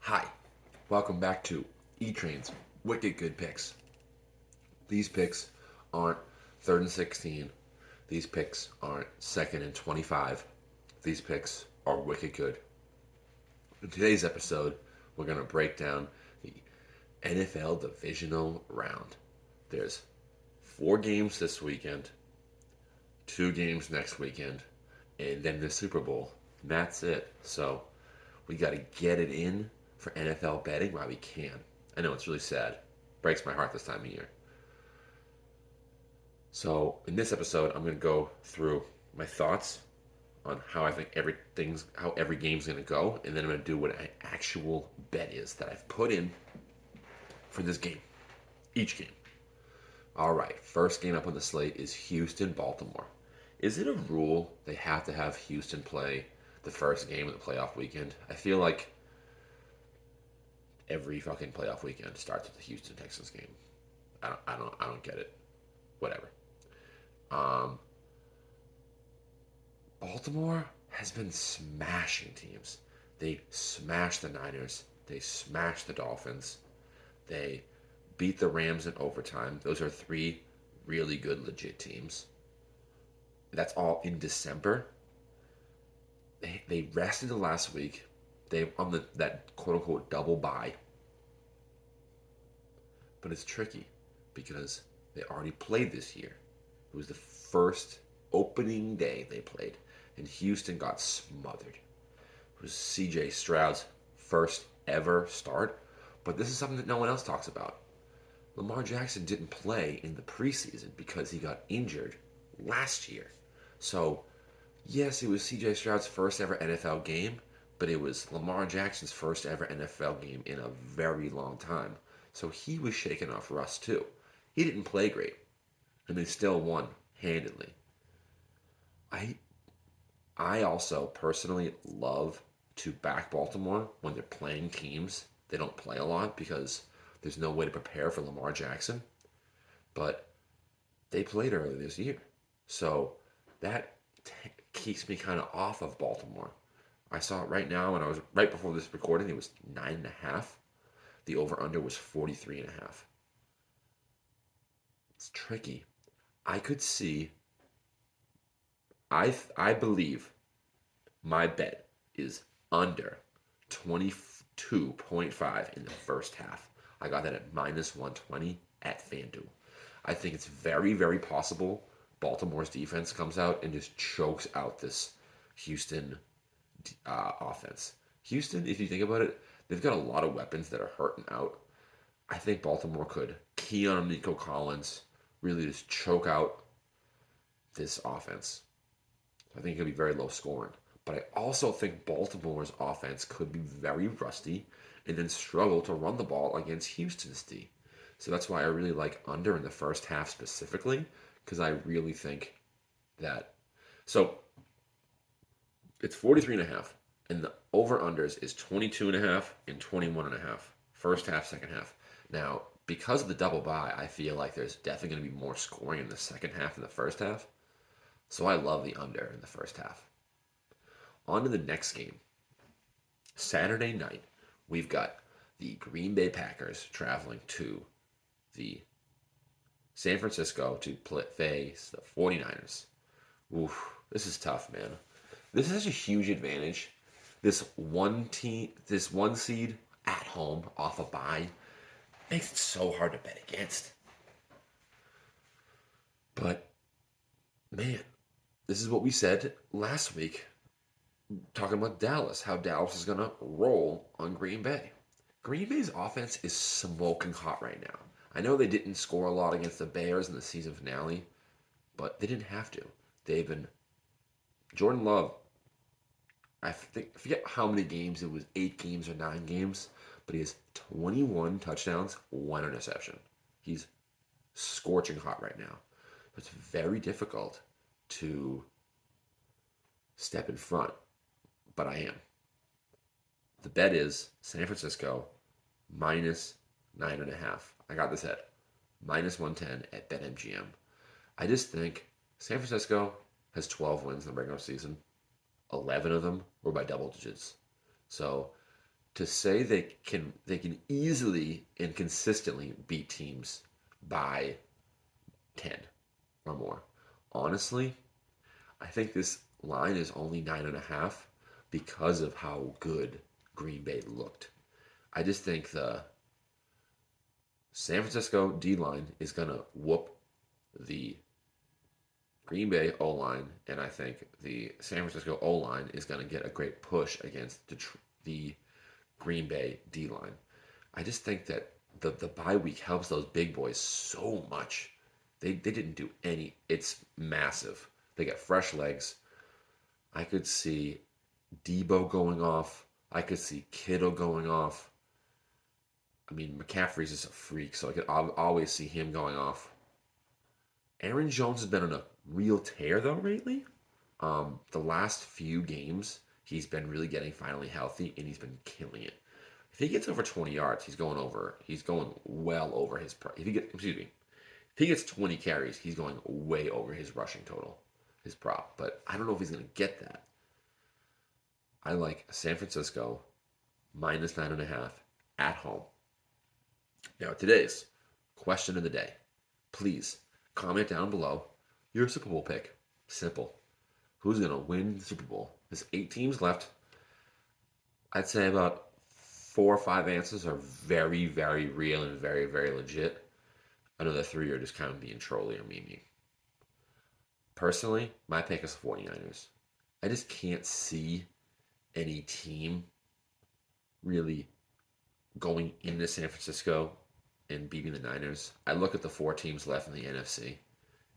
Hi, welcome back to Etrain's Wicked Good Picks. These picks aren't 3rd and 16. These picks aren't 2nd and 25. These picks are wicked good. In today's episode, we're going to break down the NFL Divisional round. There's 4 games this weekend, 2 games next weekend, and then the Super Bowl. And that's it. So we got to get it in for NFL betting while we can. I know it's really sad. Breaks my heart this time of year. So in this episode, I'm going to go through my thoughts on how I think how every game's going to go, and then I'm going to do what an actual bet is that I've put in for this game, each game. All right, first game up on the slate is Houston-Baltimore. Is it a rule they have to have Houston play the first game of the playoff weekend? I feel like every fucking playoff weekend starts with the Houston Texans game. I don't get it. Whatever. Um, Baltimore has been smashing teams. They smashed the Niners. They smashed the Dolphins. They beat the Rams in overtime. Those are 3 really good, legit teams. That's all in December. They rested the last week. They on that quote unquote double bye. But it's tricky because they already played this year. It was the first opening day they played, and Houston got smothered. It was CJ Stroud's first ever start, but this is something that no one else talks about. Lamar Jackson didn't play in the preseason because he got injured last year. So, yes, it was CJ Stroud's first ever NFL game, but it was Lamar Jackson's first ever NFL game in a very long time. So he was shaking off rust too. He didn't play great, and they still won handedly. I I also personally love to back Baltimore when they're playing teams they don't play a lot because there's no way to prepare for Lamar Jackson. But they played early this year, so that keeps me kind of off of Baltimore. I saw it right now, and I was right before this recording. It was 9.5. The over under was 43.5. It's tricky. I could see. I believe my bet is under 22.5 in the first half. I got that at minus 120 at FanDuel. I think it's very, very possible Baltimore's defense comes out and just chokes out this Houston offense. Houston, if you think about it, they've got a lot of weapons that are hurting out. I think Baltimore could key on Nico Collins, really just choke out this offense. I think it could be very low scoring. But I also think Baltimore's offense could be very rusty and then struggle to run the ball against Houston's D. So that's why I really like under in the first half specifically, because I really think that. So it's 43.5, and the over-unders is 22.5 and 21.5. First half, second half. Now, because of the double bye, I feel like there's definitely going to be more scoring in the second half than the first half. So I love the under in the first half. On to the next game. Saturday night, we've got the Green Bay Packers traveling to the San Francisco to face the 49ers. Oof, this is tough, man. This is such a huge advantage. This one seed at home off a bye makes it so hard to bet against. But man, this is what we said last week, talking about Dallas, how Dallas is going to roll on Green Bay. Green Bay's offense is smoking hot right now. I know they didn't score a lot against the Bears in the season finale, but they didn't have to. They've been Jordan Love. I forget how many games it was, 8 games or 9 games, but he has 21 touchdowns, 1 interception. He's scorching hot right now. It's very difficult to step in front, but I am. The bet is San Francisco minus 9.5. I got this at minus 110 at BetMGM. I just think San Francisco has 12 wins in the regular season. 11 of them were by double digits. So to say they can easily and consistently beat teams by 10 or more. Honestly, I think this line is only 9.5 because of how good Green Bay looked. I just think the San Francisco D line is gonna whoop the Green Bay O line, and I think the San Francisco O line is gonna get a great push against the Green Bay D line. I just think that the bye week helps those big boys so much. They didn't do any. It's massive. They got fresh legs. I could see Debo going off. I could see Kittle going off. I mean, McCaffrey's just a freak, so I could always see him going off. Aaron Jones has been on a real tear though lately. The last few games, he's been really getting finally healthy, and he's been killing it. If he gets over 20 yards, he's going over. He's going well over his. If he gets 20 carries, he's going way over his rushing total, his prop. But I don't know if he's going to get that. I like San Francisco minus 9.5 at home. Now, today's question of the day. Please comment down below your Super Bowl pick. Simple. Who's going to win the Super Bowl? There's 8 teams left. I'd say about 4 or 5 answers are very, very real and very, very legit. Another 3 are just kind of being trolly or memeing. Personally, my pick is 49ers. I just can't see any team really going into San Francisco and beating the Niners. I look at the 4 teams left in the NFC,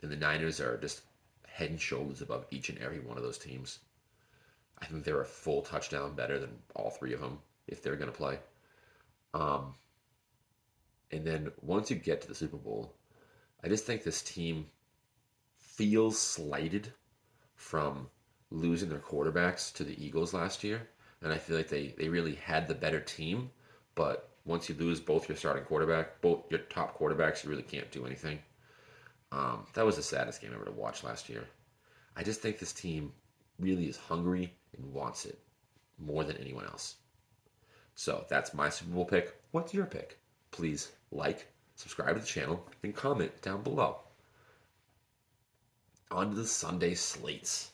and the Niners are just head and shoulders above each and every one of those teams. I think they're a full touchdown better than all 3 of them if they're going to play. And then once you get to the Super Bowl, I just think this team feels slighted from losing their quarterbacks to the Eagles last year. And I feel like they really had the better team. But once you lose both your both your top quarterbacks, you really can't do anything. That was the saddest game ever to watch last year. I just think this team really is hungry and wants it more than anyone else. So that's my Super Bowl pick. What's your pick? Please like, subscribe to the channel, and comment down below. On to the Sunday slates.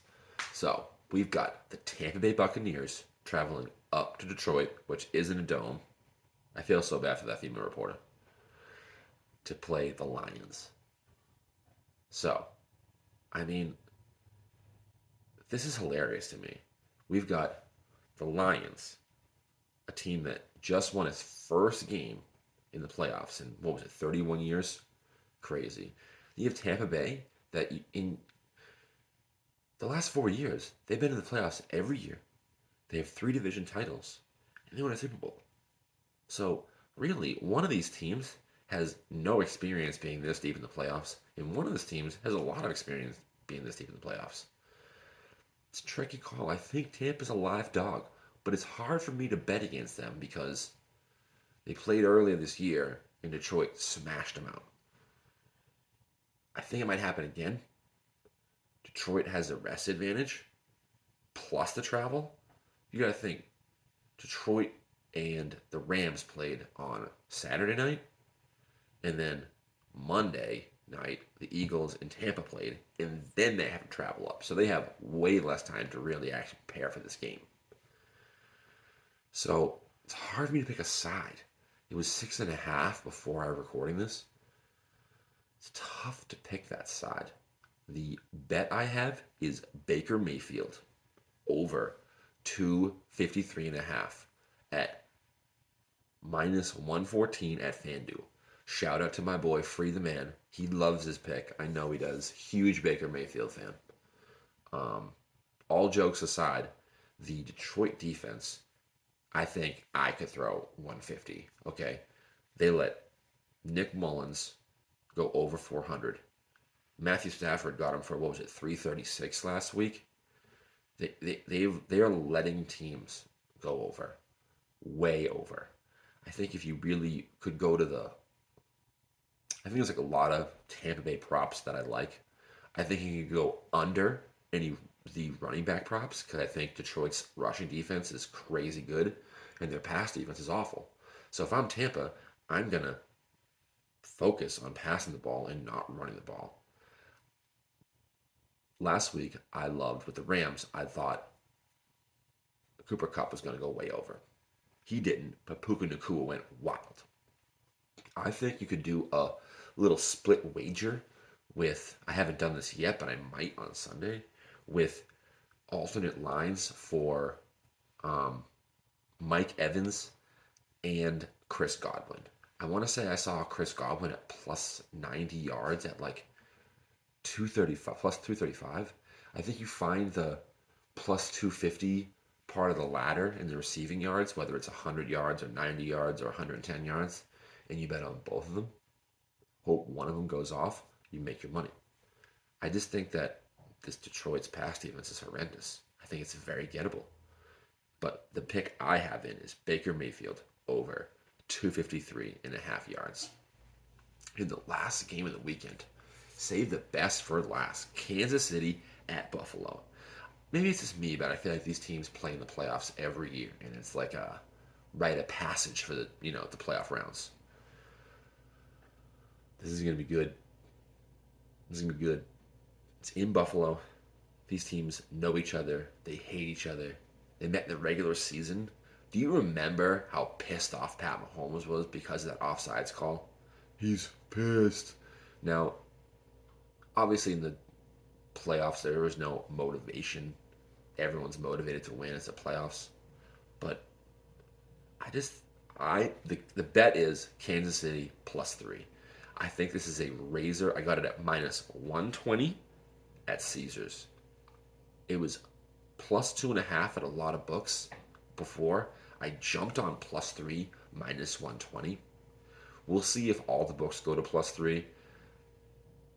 So we've got the Tampa Bay Buccaneers traveling up to Detroit, which isn't a dome. I feel so bad for that female reporter. To play the Lions. So, I mean, this is hilarious to me. We've got the Lions, a team that just won its first game in the playoffs in, 31 years? Crazy. You have Tampa Bay that in the last 4 years, they've been in the playoffs every year. They have 3 division titles, and they won a Super Bowl. So, really, one of these teams has no experience being this deep in the playoffs, and one of these teams has a lot of experience being this deep in the playoffs. It's a tricky call. I think Tampa's a live dog, but it's hard for me to bet against them because they played earlier this year, and Detroit smashed them out. I think it might happen again. Detroit has the rest advantage, plus the travel. You got to think, Detroit and the Rams played on Saturday night, and then Monday night, the Eagles and Tampa played, and then they have to travel up. So they have way less time to really actually prepare for this game. So it's hard for me to pick a side. It was 6.5 before I was recording this. It's tough to pick that side. The bet I have is Baker Mayfield over 253.5 at minus 114 at FanDuel. Shout out to my boy Free the Man. He loves his pick. I know he does. Huge Baker Mayfield fan. All jokes aside, the Detroit defense, I think I could throw 150. Okay, they let Nick Mullins go over 400. Matthew Stafford got him for 336 last week. They are letting teams go over, way over. I think if you really could go to I think there's like a lot of Tampa Bay props that I like. I think you could go under any the running back props because I think Detroit's rushing defense is crazy good and their pass defense is awful. So if I'm Tampa, I'm gonna focus on passing the ball and not running the ball. Last week, I loved with the Rams. I thought Cooper Kupp was going to go way over. He didn't, but Puka Nacua went wild. I think you could do a little split wager with, I haven't done this yet, but I might on Sunday, with alternate lines for Mike Evans and Chris Godwin. I want to say I saw Chris Godwin at plus 90 yards at like 235, plus 235. I think you find the plus 250 part of the ladder in the receiving yards, whether it's 100 yards or 90 yards or 110 yards, and you bet on both of them. Hope one of them goes off, you make your money. I just think that this Detroit's pass defense is horrendous. I think it's very gettable. But the pick I have in is Baker Mayfield over 253.5 yards. In the last game of the weekend, save the best for last. Kansas City at Buffalo. Maybe it's just me, but I feel like these teams play in the playoffs every year, and it's like a rite of passage for the playoff rounds. This is gonna be good. This is gonna be good. It's in Buffalo. These teams know each other. They hate each other. They met in the regular season. Do you remember how pissed off Pat Mahomes was because of that offsides call? He's pissed. Now, obviously in the playoffs there was no motivation. Everyone's motivated to win. It's the playoffs. But the bet is Kansas City plus 3. I think this is a razor. I got it at minus 120 at Caesars. It was plus 2.5 at a lot of books before. I jumped on plus 3, minus 120. We'll see if all the books go to plus 3,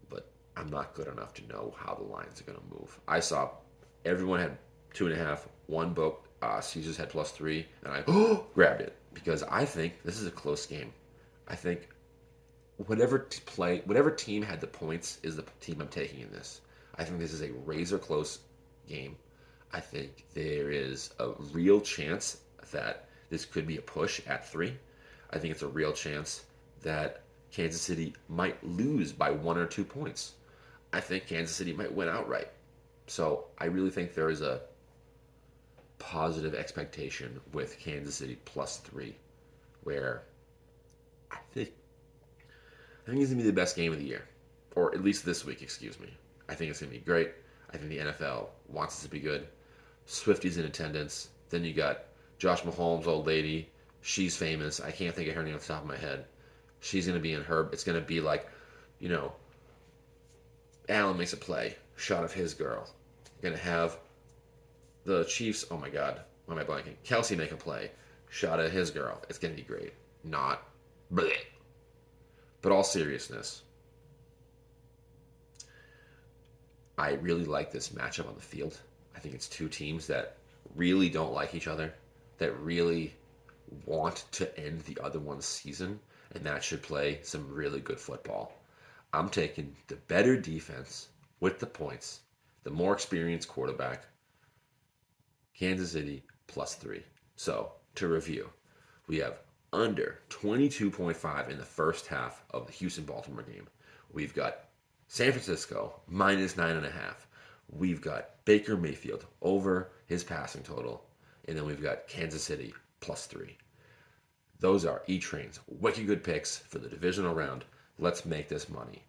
but I'm not good enough to know how the lines are going to move. I saw everyone had 2.5. One book, Caesars had plus 3, and I grabbed it because I think this is a close game. I think whatever team had the points is the team I'm taking in this. I think this is a razor close game. I think there is a real chance that this could be a push at 3. I think it's a real chance that Kansas City might lose by 1 or 2 points. I think Kansas City might win outright. So I really think there is a positive expectation with Kansas City plus 3, where I think it's going to be the best game of the year, or at least this week, excuse me. I think it's going to be great. I think the NFL wants it to be good. Swifties in attendance. Then you got Josh Mahomes' old lady. She's famous. I can't think of her name off the top of my head. She's going to be in her. It's going to be like, Allen makes a play. Shot of his girl. Going to have the Chiefs. Oh my God. Why am I blanking? Kelsey make a play. Shot of his girl. It's going to be great. Not. Bleh. But all seriousness, I really like this matchup on the field. I think it's two teams that really don't like each other, that really want to end the other one's season, and that should play some really good football. I'm taking the better defense with the points, the more experienced quarterback, Kansas City plus 3. So, to review, we have under 22.5 in the first half of the Houston-Baltimore game. We've got San Francisco minus 9.5. We've got Baker Mayfield over his passing total. And then we've got Kansas City plus 3. Those are Etrain's wicked good picks for the divisional round. Let's make this money.